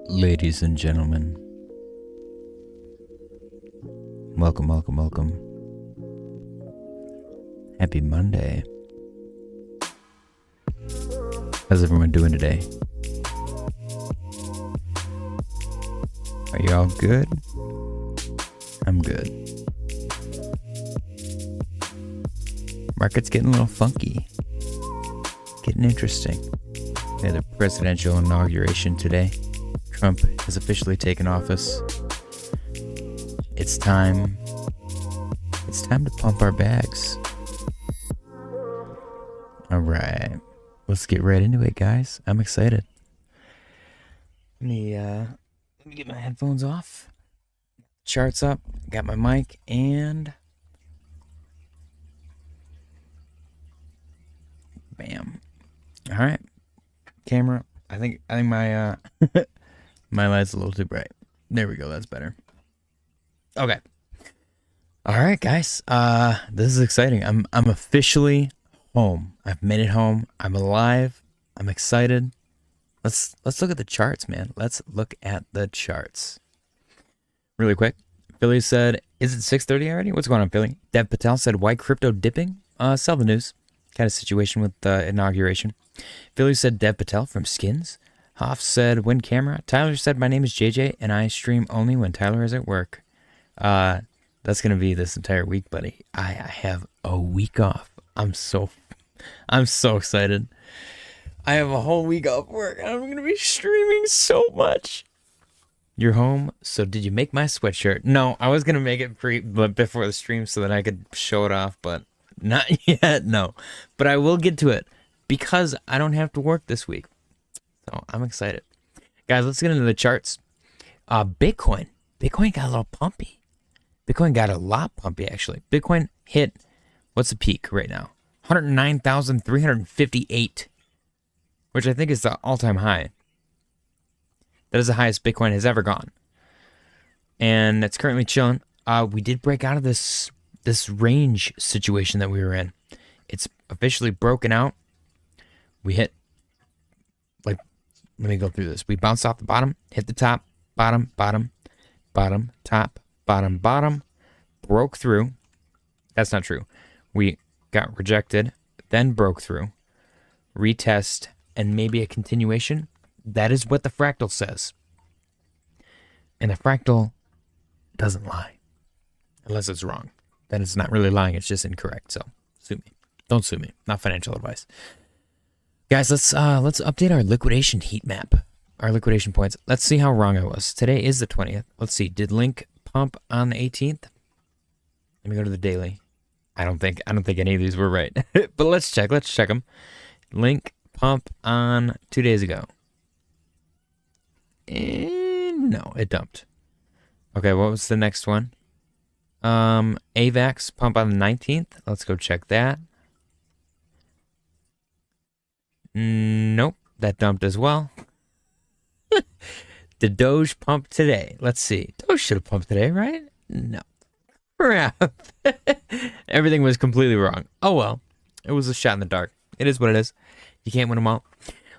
Ladies and gentlemen, welcome, welcome, welcome. Happy Monday. How's everyone doing today? Are you all good? I'm good. Market's getting a little funky. Getting interesting. We had a presidential inauguration today. Trump has officially taken office. It's time. It's time to pump our bags. All right, let's get right into it, guys. I'm excited. Let me get my headphones off. Charts up. Got my mic and bam. All right, camera. I think my my light's a little too bright. There we go. That's better. Okay. All right, guys. This is exciting. I'm officially home. I've made it home. I'm alive. I'm excited. Let's look at the charts, man. Let's look at the charts. Really quick. Philly said, "Is it 6:30 already? What's going on, Philly?" Dev Patel said, "Why crypto dipping?" Sell the news. Kind of situation with the inauguration. Philly said, "Dev Patel from Skins." Hoff said, "Win camera." Tyler said, "My name is JJ and I stream only when Tyler is at work." That's gonna be this entire week, buddy. I have a week off. I'm so excited. I have a whole week off work. I'm gonna be streaming so much. You're home, so did you make my sweatshirt? No, I was gonna make it before the stream so that I could show it off, but not yet. No, but I will get to it because I don't have to work this week. So I'm excited. Guys, let's get into the charts. Bitcoin got a little pumpy. Bitcoin got a lot pumpy, actually. Bitcoin hit, what's the peak right now? 109,358, which I think is the all-time high. That is the highest Bitcoin has ever gone. And it's currently chilling. We did break out of this range situation that we were in. It's officially broken out. We hit, like, let me go through this. We bounced off the bottom, hit the top, bottom, bottom, bottom, top, bottom, bottom, broke through. That's not true. We got rejected, then broke through, retest, and maybe a continuation. That is what the fractal says. And the fractal doesn't lie. Unless it's wrong. Then it's not really lying, it's just incorrect. So, sue me. Don't sue me. Not financial advice. Guys, let's update our liquidation heat map. Our liquidation points. Let's see how wrong I was. Today is the 20th. Let's see. Did Link pump on the 18th? Let me go to the daily. I don't think any of these were right. But let's check. Let's check them. Link pump on 2 days ago. No, it dumped. Okay, what was the next one? AVAX pump on the 19th. Let's go check that. Nope, that dumped as well. Did Doge pump today? Let's see. Doge should have pumped today, right? No. Crap. Everything was completely wrong. Oh well. It was a shot in the dark. It is what it is. You can't win them all.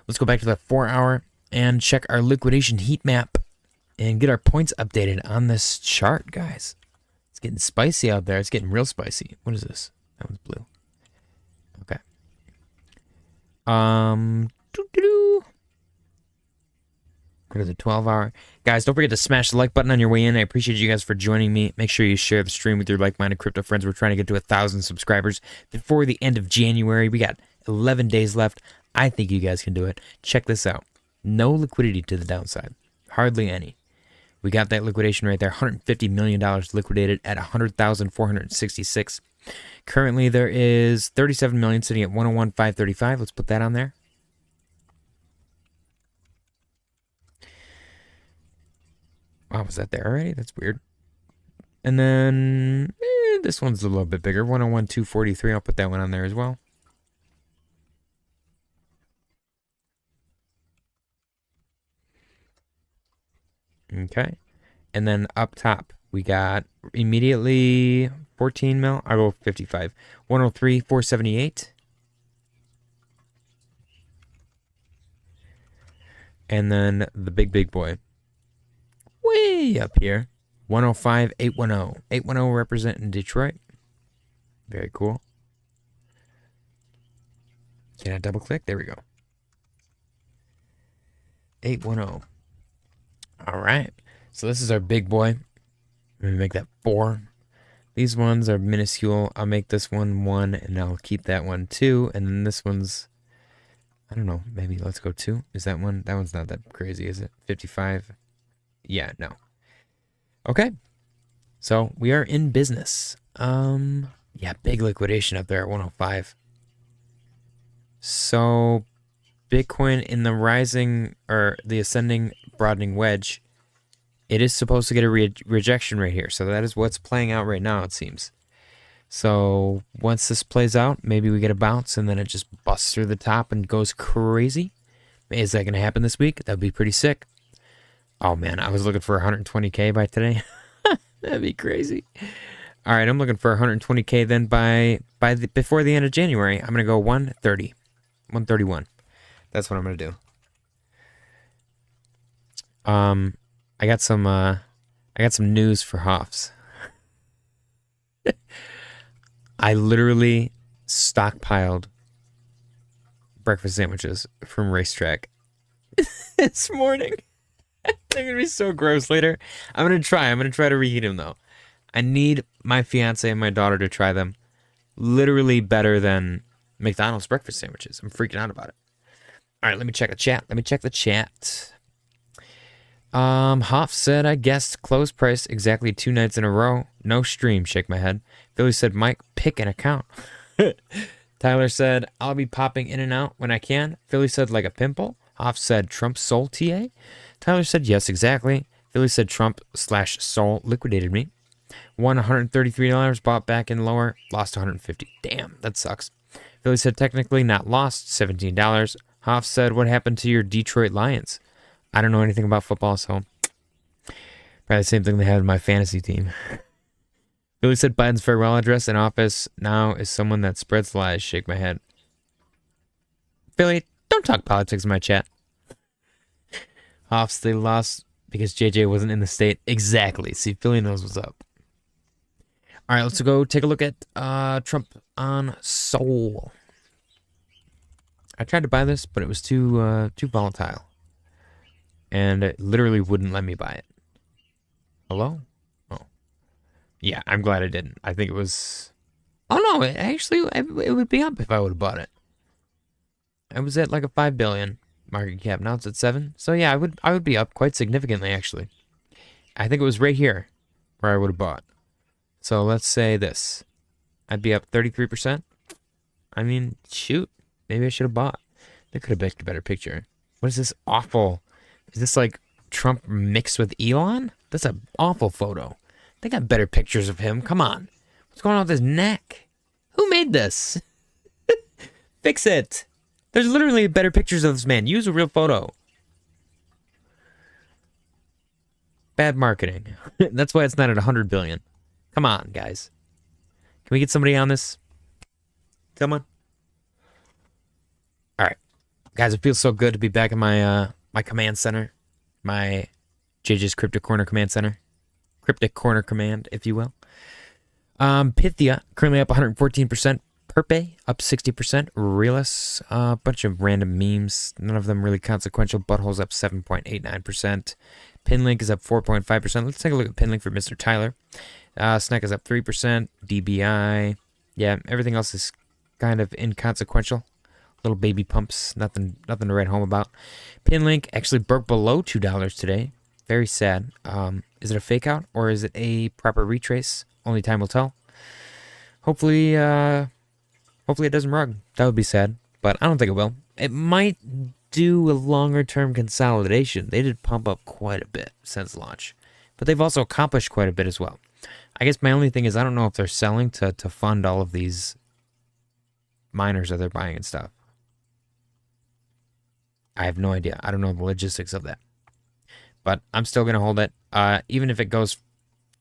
Let's go back to that 4 hour and check our liquidation heat map and get our points updated on this chart, guys. It's getting spicy out there. It's getting real spicy. What is this? That one's blue. Okay. Go to the 12-hour. Guys, don't forget to smash the like button on your way in. I appreciate you guys for joining me. Make sure you share the stream with your like-minded crypto friends. We're trying to get to 1,000 subscribers before the end of January. We got 11 days left. I think you guys can do it. Check this out. No liquidity to the downside. Hardly any. We got that liquidation right there. $150 million liquidated at 100,466. Currently, there is 37 million sitting at 101,535. Let's put that on there. Wow, was that there already? That's weird. And then this one's a little bit bigger. 101,243. I'll put that one on there as well. Okay. And then up top, we got immediately 14 mil. I'll go 55. 103,478. And then the big boy. Way up here. 105,810. 810 representing Detroit. Very cool. Can I double click? There we go. 810. All right. So this is our big boy. I'm going to make that 4. These ones are minuscule. I'll make this one 1, and I'll keep that one 2. And then this one's, I don't know, maybe let's go 2. Is that one? That one's not that crazy, is it? 55. Yeah, no. Okay. So we are in business. Yeah, big liquidation up there at 105. So Bitcoin in the rising or the ascending broadening wedge, it is supposed to get a rejection right here. So that is what's playing out right now, it seems. So once this plays out, maybe we get a bounce and then it just busts through the top and goes crazy. Is that going to happen this week? That'd be pretty sick. Oh man, I was looking for 120K by today. That'd be crazy. All right, I'm looking for 120K then before the end of January. I'm gonna go 130, 131. That's what I'm gonna do. I got some news for Hoffs. I literally stockpiled breakfast sandwiches from Racetrack this morning. They're gonna be so gross later. I'm gonna try to reheat them though. I need my fiance and my daughter to try them. Literally better than McDonald's breakfast sandwiches. I'm freaking out about it. All right, let me check the chat. Hoff said, I guessed close price exactly 2 nights in a row. No stream, shake my head. Philly said, Mike, pick an account. Tyler said, I'll be popping in and out when I can. Philly said, like a pimple. Hoff said, Trump sold TA. Tyler said, yes, exactly. Philly said, Trump/Sol liquidated me. Won $133, bought back in lower, lost $150. Damn, that sucks. Philly said, technically not lost, $17. Hoff said, what happened to your Detroit Lions? I don't know anything about football, so probably the same thing they had in my fantasy team. Philly said, Biden's farewell address in office now is someone that spreads lies. Shake my head. Philly, don't talk politics in my chat. Hoffs, they lost because JJ wasn't in the state. Exactly. See, Philly knows what's up. All right, let's go take a look at Trump on Sol. I tried to buy this, but it was too volatile. And it literally wouldn't let me buy it. Hello? Oh. Yeah, I'm glad I didn't. I think it was... Oh, no, it would be up if I would have bought it. I was at like a 5 billion market cap. Now it's at 7. So yeah, I would be up quite significantly, actually. I think it was right here where I would have bought. So let's say this. I'd be up 33%. I mean, shoot. Maybe I should have bought. They could have picked a better picture. What is this awful... Is this like Trump mixed with Elon? That's an awful photo. They got better pictures of him. Come on. What's going on with his neck? Who made this? Fix it. There's literally better pictures of this man. Use a real photo. Bad marketing. That's why it's not at 100 billion. Come on, guys. Can we get somebody on this? Come on. All right. Guys, it feels so good to be back in my my command center. My JJsCrypticCorner command center. Cryptic Corner command, if you will. Pythia, currently up 114%. Perpe up 60%. Realus, a bunch of random memes, none of them really consequential. Butthole's up 7.89%. Pinlink is up 4.5%. Let's take a look at Pinlink for Mr. Tyler. Snack is up 3%. DBI, yeah, everything else is kind of inconsequential. Little baby pumps, nothing to write home about. Pinlink actually broke below $2 today. Very sad. Is it a fake out or is it a proper retrace? Only time will tell. Hopefully it doesn't rug. That would be sad, but I don't think it will. It might do a longer term consolidation. They did pump up quite a bit since launch, but they've also accomplished quite a bit as well. I guess my only thing is I don't know if they're selling to fund all of these miners that they're buying and stuff. I have no idea. I don't know the logistics of that, but I'm still gonna hold it. Even if it goes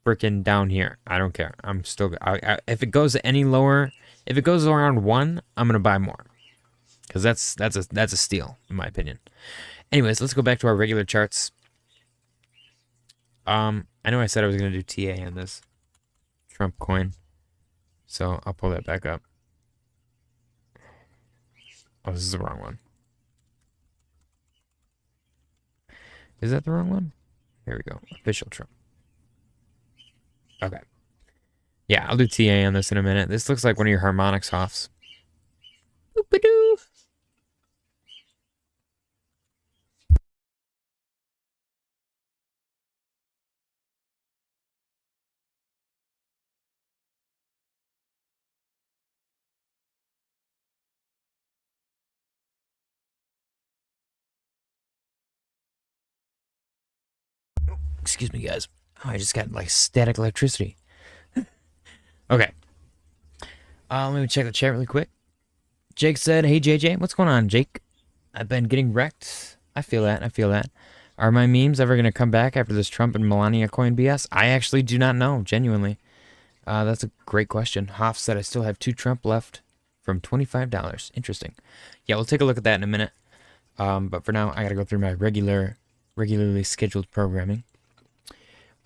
freaking down here, I don't care. I'm still if it goes any lower, if it goes around 1, I'm gonna buy more, because that's a steal in my opinion. Anyways, let's go back to our regular charts. I know I said I was gonna do TA on this Trump coin, so I'll pull that back up. Oh, this is the wrong one. Is that the wrong one? Here we go. Official Trump. Okay. Yeah, I'll do TA on this in a minute. This looks like one of your harmonics offs. Boop-a-doo. Excuse me, guys. Oh, I just got like static electricity. Okay. Let me check the chat really quick. Jake said, "Hey JJ, what's going on, Jake? I've been getting wrecked. I feel that. Are my memes ever gonna come back after this Trump and Melania coin BS? I actually do not know, genuinely. That's a great question. Hoff said I still have 2 Trump left from $25. Interesting. Yeah, we'll take a look at that in a minute. But for now, I gotta go through my regularly scheduled programming.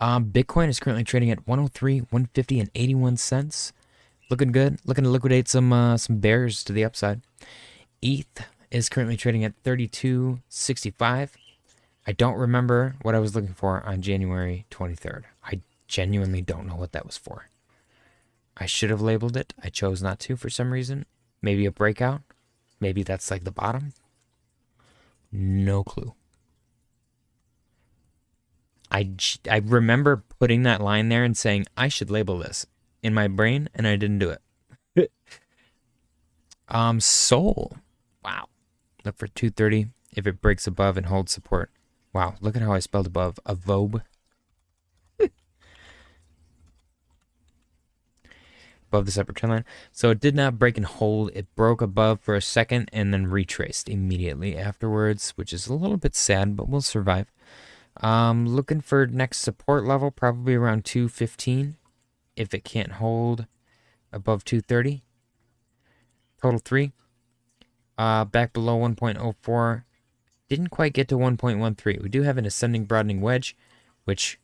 Bitcoin is currently trading at 103, 150, and 81 cents. Looking good. Looking to liquidate some bears to the upside. ETH is currently trading at 32.65. I don't remember what I was looking for on January 23rd. I genuinely don't know what that was for. I should have labeled it. I chose not to for some reason. Maybe a breakout. Maybe that's like the bottom. No clue. I remember putting that line there and saying, I should label this in my brain, and I didn't do it. Soul. Wow. Look for 230 if it breaks above and holds support. Wow, look at how I spelled above. Avobe. Above this upper trend line. So it did not break and hold. It broke above for a second and then retraced immediately afterwards, which is a little bit sad, but we'll survive. Looking for next support level, probably around 215 if it can't hold above 230. Total 3. Back below 1.04. Didn't quite get to 1.13. We do have an ascending broadening wedge, which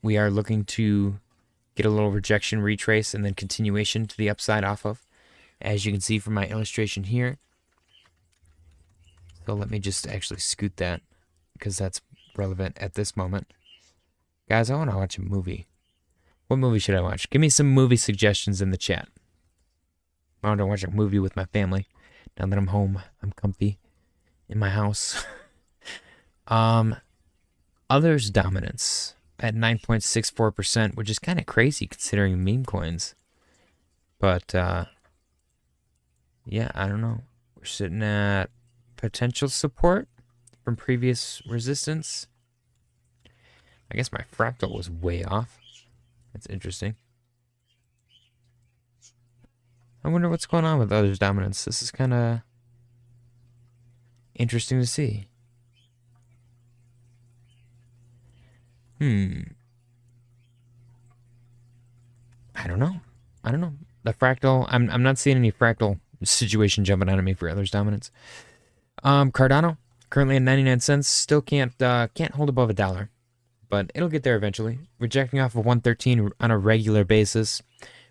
we are looking to get a little rejection, retrace, and then continuation to the upside off of, as you can see from my illustration here. So let me just actually scoot that, because that's relevant at this moment. Guys, I want to watch a movie. What movie should I watch? Give me some movie suggestions in the chat. I want to watch a movie with my family. Now that I'm home, I'm comfy in my house. Others dominance at 9.64%, which is kind of crazy considering meme coins. But yeah, I don't know. We're sitting at potential support from previous resistance. I guess my fractal was way off. That's interesting. I wonder what's going on with others dominance. This is kind of interesting to see. I don't know. The fractal, I'm not seeing any fractal situation jumping out at me for others dominance. Cardano currently at 99 cents, still can't hold above $1, but it'll get there eventually. Rejecting off of 113 on a regular basis.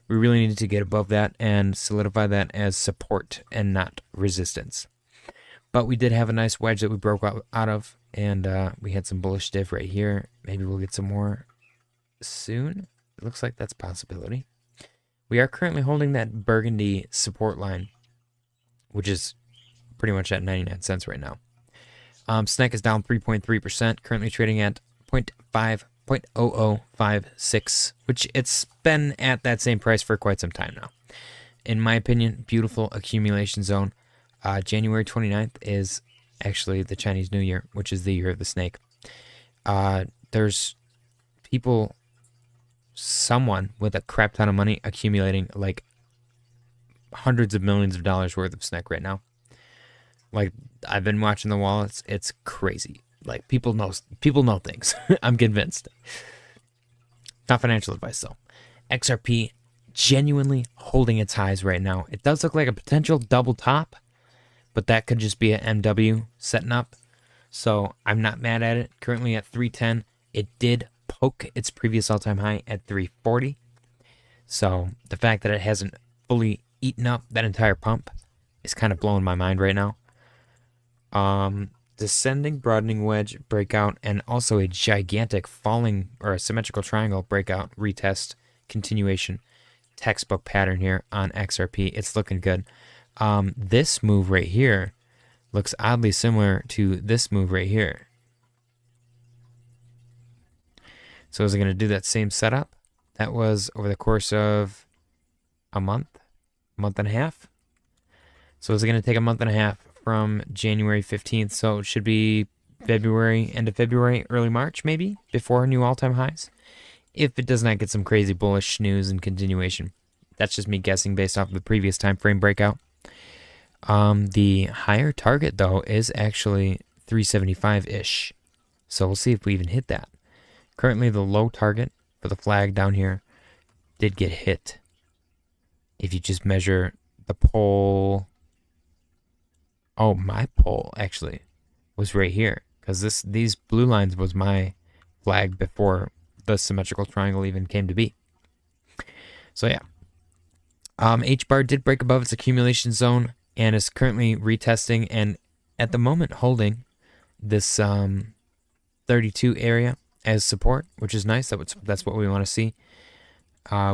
We really needed to get above that and solidify that as support and not resistance. But we did have a nice wedge that we broke out of, and we had some bullish div right here. Maybe we'll get some more soon. It looks like that's a possibility. We are currently holding that burgundy support line, which is pretty much at 99 cents right now. SNEC is down 3.3%, currently trading at 0.0056, which it's been at that same price for quite some time now. In my opinion, beautiful accumulation zone. January 29th is actually the Chinese New Year, which is the year of the snake. There's someone with a crap ton of money accumulating like hundreds of millions of dollars worth of SNEC right now. Like, I've been watching the wallets. It's crazy. Like, people know things. I'm convinced. Not financial advice, though. XRP genuinely holding its highs right now. It does look like a potential double top, but that could just be an MW setting up. So I'm not mad at it. Currently at 310. It did poke its previous all-time high at 340. So the fact that it hasn't fully eaten up that entire pump is kind of blowing my mind right now. Descending broadening wedge breakout, and also a gigantic falling or a symmetrical triangle breakout retest continuation. Textbook pattern here on XRP. It's looking good. This move right here looks oddly similar to this move right here. So is it going to do that same setup? That was over the course of a month and a half. So is it going to take a month and a half from January 15th? So it should be February, end of February, early March, maybe, before new all-time highs. If it does not get some crazy bullish snooze and continuation. That's just me guessing based off of the previous time frame breakout. The higher target, though, is actually 375-ish. So we'll see if we even hit that. Currently, the low target for the flag down here did get hit. If you just measure the pole... Oh, my pole, actually, was right here. Because these blue lines was my flag before the symmetrical triangle even came to be. So, yeah. H-bar did break above its accumulation zone and is currently retesting and at the moment holding this 32 area as support, which is nice. That's what we want to see.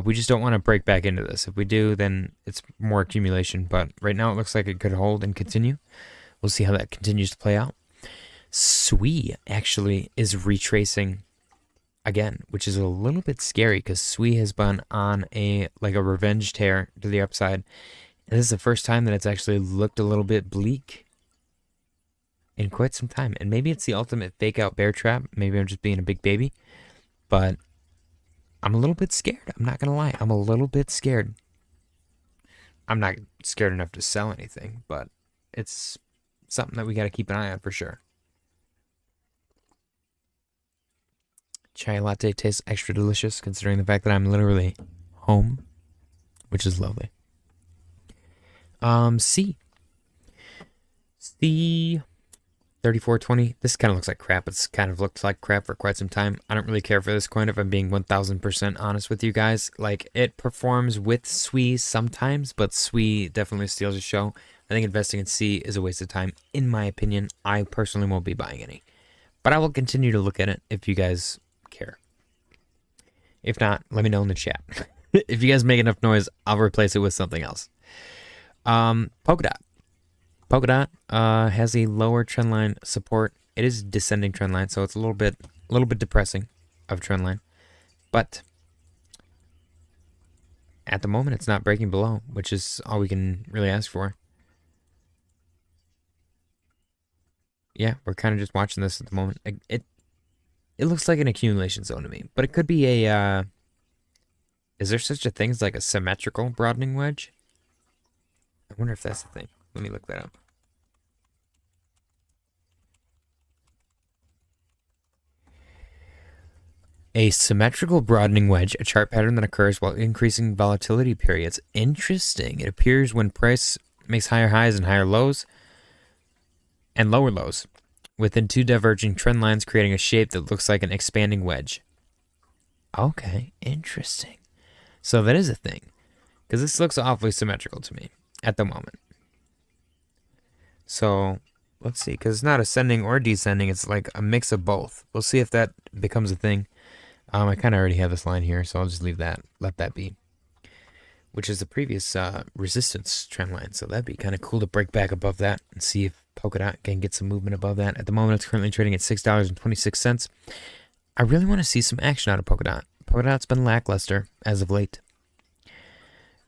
We just don't want to break back into this. If we do, then it's more accumulation. But right now it looks like it could hold and continue. We'll see how that continues to play out. SUI actually is retracing again, which is a little bit scary because SUI has been on a revenge tear to the upside. And this is the first time that it's actually looked a little bit bleak in quite some time. And maybe it's the ultimate fake out bear trap. Maybe I'm just being a big baby. But I'm a little bit scared. I'm not going to lie. I'm a little bit scared. I'm not scared enough to sell anything, but it's something that we got to keep an eye on for sure. Chai latte tastes extra delicious considering the fact that I'm literally home, which is lovely. C 3420. This kind of looks like crap. It's kind of looked like crap for quite some time. I don't really care for this coin if I'm being 1000% honest with you guys. Like, it performs with SUI sometimes, but SUI definitely steals the show. I think investing in C is a waste of time, in my opinion. I personally won't be buying any, but I will continue to look at it if you guys care. If not, let me know in the chat. If you guys make enough noise, I'll replace it with something else. Polkadot has a lower trendline support. It is descending trendline, so it's a little bit depressing of trendline. But at the moment, it's not breaking below, which is all we can really ask for. Yeah, we're kind of just watching this at the moment. It looks like an accumulation zone to me, but it could be a. Is there such a thing as like a symmetrical broadening wedge? I wonder if that's the thing. Let me look that up. A symmetrical broadening wedge, a chart pattern that occurs while increasing volatility periods. Interesting. It appears when price makes higher highs and higher lows and lower lows within two diverging trend lines, creating a shape that looks like an expanding wedge. Okay, interesting. So that is a thing. Because this looks awfully symmetrical to me at the moment. So let's see, because it's not ascending or descending. It's like a mix of both. We'll see if that becomes a thing. I kind of already have this line here, so I'll just leave that, let that be. Which is the previous resistance trend line. So that'd be kind of cool to break back above that and see if Polkadot can get some movement above that. At the moment, it's currently trading at $6.26. I really want to see some action out of Polkadot. Polkadot's been lackluster as of late.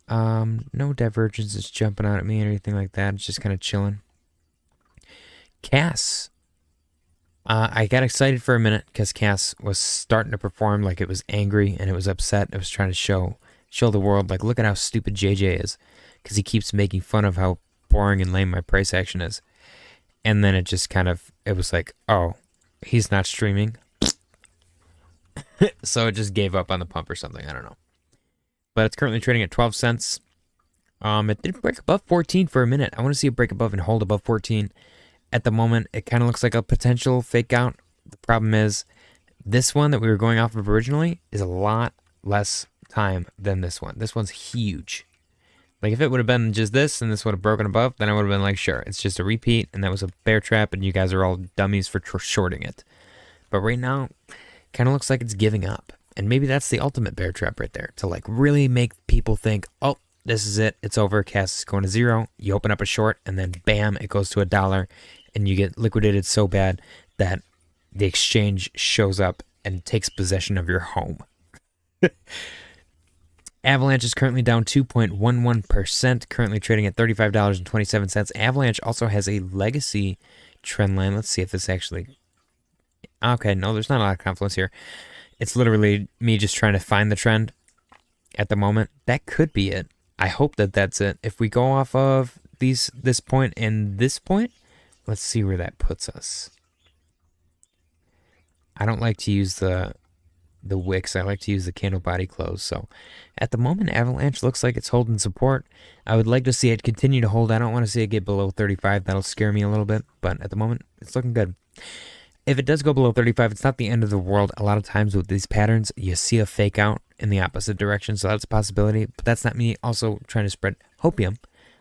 No divergence is jumping out at me or anything like that. It's just kind of chilling. Cass. I got excited for a minute because Cass was starting to perform like it was angry and it was upset. It was trying to show the world, like, look at how stupid JJ is, because he keeps making fun of how boring and lame my price action is. And then it just kind of, it was like, oh, he's not streaming. So it just gave up on the pump or something. I don't know. But it's currently trading at 12 cents. It did break above 14 for a minute. I want to see it break above and hold above 14. At the moment, it kind of looks like a potential fake out. The problem is, this one that we were going off of originally is a lot less time than this one. This one's huge. Like, if it would have been just this and this would have broken above, then I would have been like, sure, it's just a repeat and that was a bear trap and you guys are all dummies for shorting it. But right now, kind of looks like it's giving up. And maybe that's the ultimate bear trap right there, to like really make people think, oh, this is it, it's over, Cass is going to zero. You open up a short and then bam, it goes to $1 and you get liquidated so bad that the exchange shows up and takes possession of your home. Avalanche is currently down 2.11%, currently trading at $35.27. Avalanche also has a legacy trend line. Let's see if this actually... Okay, no, there's not a lot of confluence here. It's literally me just trying to find the trend at the moment. That could be it. I hope that that's it. If we go off of this point and this point, let's see where that puts us. I don't like to use the wicks. I like to use the candle body close. So at the moment, Avalanche looks like it's holding support. I would like to see it continue to hold. I don't want to see it get below 35. That'll scare me a little bit. But at the moment, it's looking good. If it does go below 35, it's not the end of the world. A lot of times with these patterns, you see a fake out in the opposite direction. So that's a possibility. But that's not me also trying to spread hopium.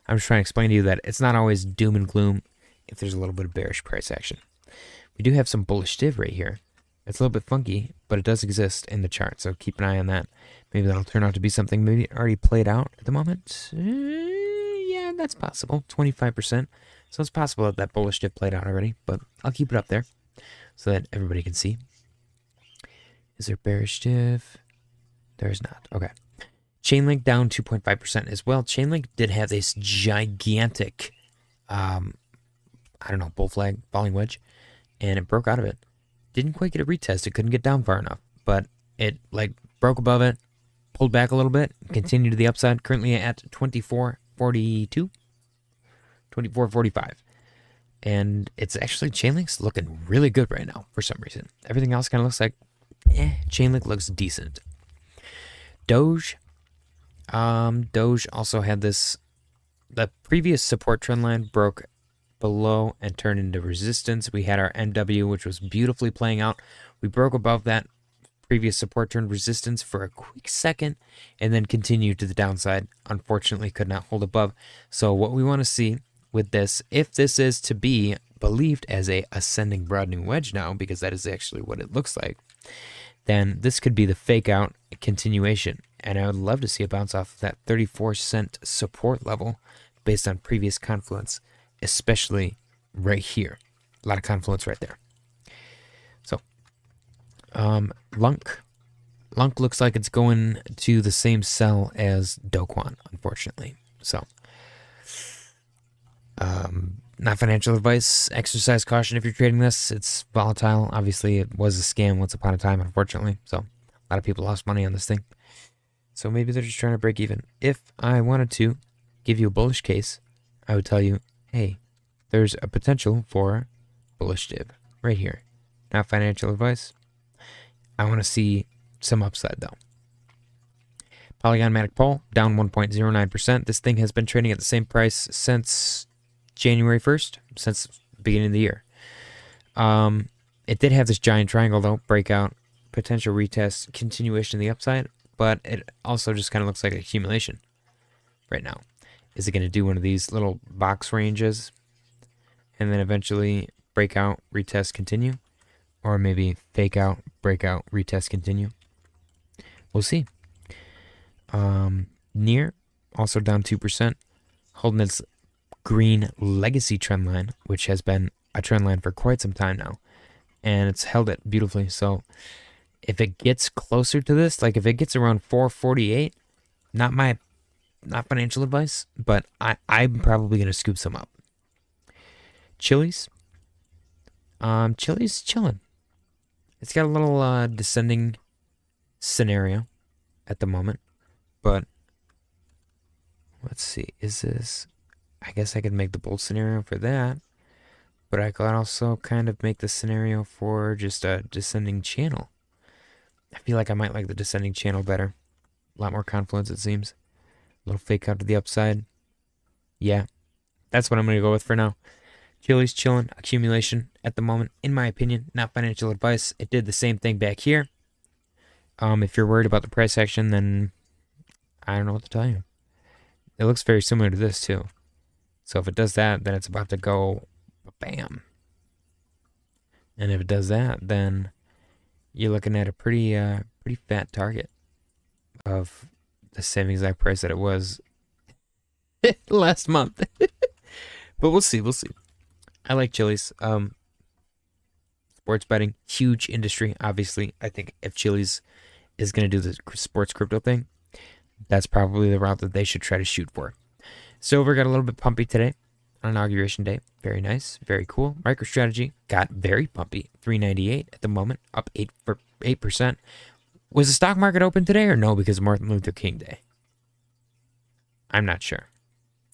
I'm just trying to explain to you that it's not always doom and gloom if there's a little bit of bearish price action. We do have some bullish div right here. It's a little bit funky, but it does exist in the chart, so keep an eye on that. Maybe that'll turn out to be something maybe already played out at the moment. Yeah, that's possible. 25%. So it's possible that that bullish div played out already, but I'll keep it up there so that everybody can see. Is there bearish div? There's not. Okay. Chainlink down 2.5% as well. Chainlink did have this gigantic, I don't know, bull flag, falling wedge, and it broke out of it. Didn't quite get a retest. It couldn't get down far enough, but it like broke above it, pulled back a little bit, continued to the upside. Currently at 24.42, 24.45, and it's actually Chainlink's looking really good right now for some reason. Everything else kind of looks like, Chainlink looks decent. Doge also had this. The previous support trend line broke below and turned into resistance. We had our NW, which was beautifully playing out. We broke above that previous support, turned resistance for a quick second, and then continued to the downside. Unfortunately, could not hold above. So what we want to see with this, if this is to be believed as a ascending broadening wedge now, because that is actually what it looks like, then this could be the fake out continuation. And I would love to see a bounce off of that 34-cent support level based on previous confluence, especially right here. A lot of confluence right there. So, Lunk looks like it's going to the same sell as Doquan, unfortunately. So, not financial advice. Exercise caution if you're trading this. It's volatile. Obviously, it was a scam once upon a time, unfortunately. So, a lot of people lost money on this thing. So, maybe they're just trying to break even. If I wanted to give you a bullish case, I would tell you, hey, there's a potential for bullish div right here. Not financial advice. I want to see some upside though. Polygon Matic Pole down 1.09%. This thing has been trading at the same price since January 1st, since the beginning of the year. It did have this giant triangle though, breakout, potential retest, continuation of the upside, but it also just kind of looks like accumulation. right now. Is it going to do one of these little box ranges and then eventually break out, retest, continue? Or maybe fake out, break out, retest, continue? We'll see. Near, also down 2%, holding its green legacy trend line, which has been a trend line for quite some time now. And it's held it beautifully. So if it gets closer to this, like if it gets around 448, not financial advice, but I'm probably going to scoop some up. Chili's. Chili's chilling. It's got a little descending scenario at the moment, but let's see. Is this? I guess I could make the bull scenario for that, but I could also kind of make the scenario for just a descending channel. I feel like I might like the descending channel better. A lot more confluence, it seems. A little fake out to the upside. Yeah, that's what I'm going to go with for now. Chili's chilling, accumulation at the moment, in my opinion, not financial advice. It did the same thing back here. If you're worried about the price action, then I don't know what to tell you. It looks very similar to this too. So if it does that, then it's about to go bam. And if it does that, then you're looking at a pretty fat target of the same exact price that it was last month. But we'll see. I like Chili's. Sports betting, huge industry, obviously. I think if Chili's is going to do the sports crypto thing, that's probably the route that they should try to shoot for. Silver got a little bit pumpy today on Inauguration Day. Very nice, very cool. MicroStrategy got very pumpy, 398 at the moment, up 8%. Was the stock market open today or no because of Martin Luther King Day? I'm not sure,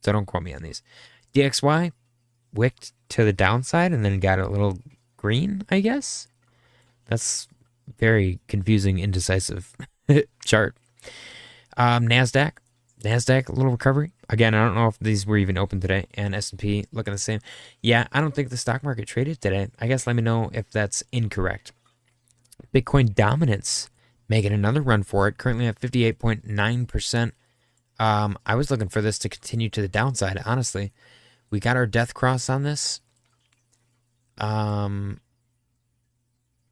so don't quote me on these. DXY wicked to the downside and then got a little green, I guess. That's very confusing, indecisive chart. NASDAQ, a little recovery. Again, I don't know if these were even open today. And S&P looking the same. Yeah, I don't think the stock market traded today. I guess let me know if that's incorrect. Bitcoin dominance making another run for it. Currently at 58.9%. I was looking for this to continue to the downside, honestly. We got our death cross on this.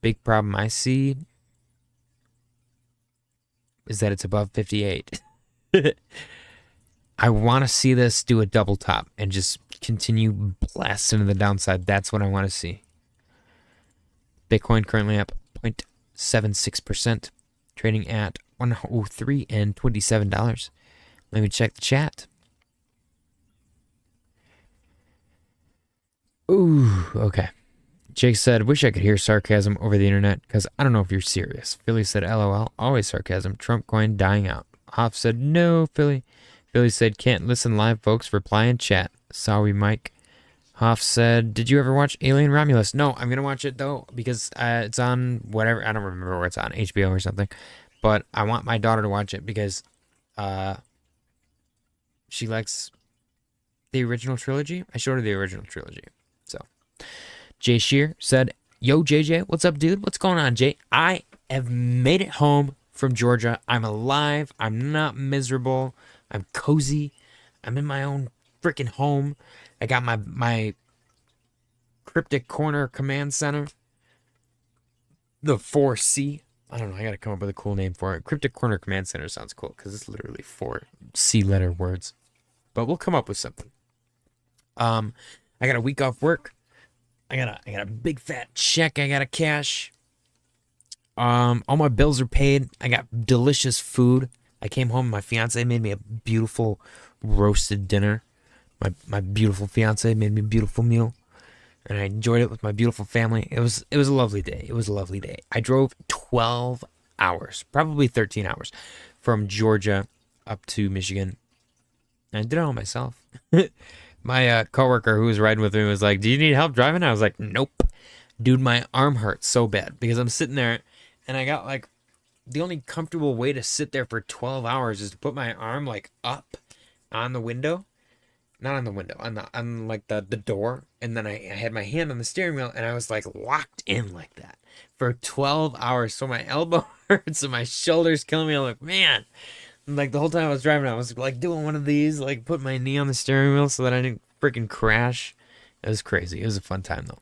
Big problem I see is that it's above 58. I want to see this do a double top and just continue blasting to the downside. That's what I want to see. Bitcoin currently up 0.76%, trading at $103.27. Let me check the chat. Ooh, okay. Jake said, wish I could hear sarcasm over the internet because I don't know if you're serious. Philly said, LOL, always sarcasm. Trump coin dying out. Hoff said, no, Philly. Philly said, can't listen live, folks. Reply in chat. Sorry, Mike. Hoff said, did you ever watch Alien Romulus? No, I'm going to watch it, though, because it's on whatever. I don't remember where it's on, HBO or something. But I want my daughter to watch it because she likes the original trilogy. I showed her the original trilogy. So, Jay Shear said, yo, JJ, what's up, dude? What's going on, Jay? I have made it home from Georgia. I'm alive. I'm not miserable. I'm cozy. I'm in my own freaking home. I got my Cryptic Corner command center. The 4C. I don't know. I got to come up with a cool name for it. Cryptic Corner command center sounds cool because it's literally 4 C letter words. But we'll come up with something. I got a week off work. I got a big fat check I gotta cash. All my bills are paid. I got delicious food. I came home and my fiance made me a beautiful roasted dinner. My beautiful fiance made me a beautiful meal. And I enjoyed it with my beautiful family. It was a lovely day. It was a lovely day. I drove 12 hours, probably 13 hours, from Georgia up to Michigan. And I did it all myself. My coworker who was riding with me was like, do you need help driving? I was like, nope. Dude, my arm hurts so bad because I'm sitting there and I got like, the only comfortable way to sit there for 12 hours is to put my arm like up on the window. Not on the window, on like the door. And then I had my hand on the steering wheel and I was like locked in like that for 12 hours. So my elbow hurts and my shoulder's killing me. I'm like, man, Like the whole time I was driving, I was like doing one of these, like put my knee on the steering wheel so that I didn't freaking crash. It was crazy. It was a fun time though.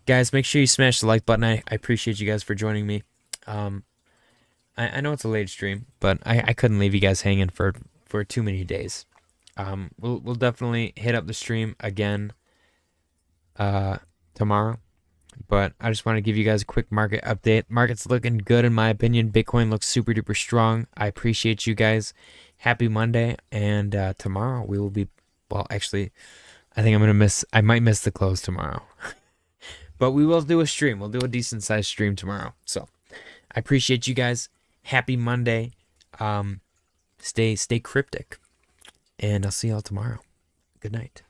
Guys, make sure you smash the like button. I appreciate you guys for joining me. I know it's a late stream, but I couldn't leave you guys hanging for too many days. We'll definitely hit up the stream again tomorrow. But I just want to give you guys a quick market update. Market's looking good in my opinion. Bitcoin looks super duper strong. I appreciate you guys. Happy Monday, and tomorrow we will be, well, actually, I think I might miss the close tomorrow. But we will do a stream. We'll do a decent sized stream tomorrow. So I appreciate you guys. Happy Monday. Stay cryptic. And I'll see y'all tomorrow. Good night.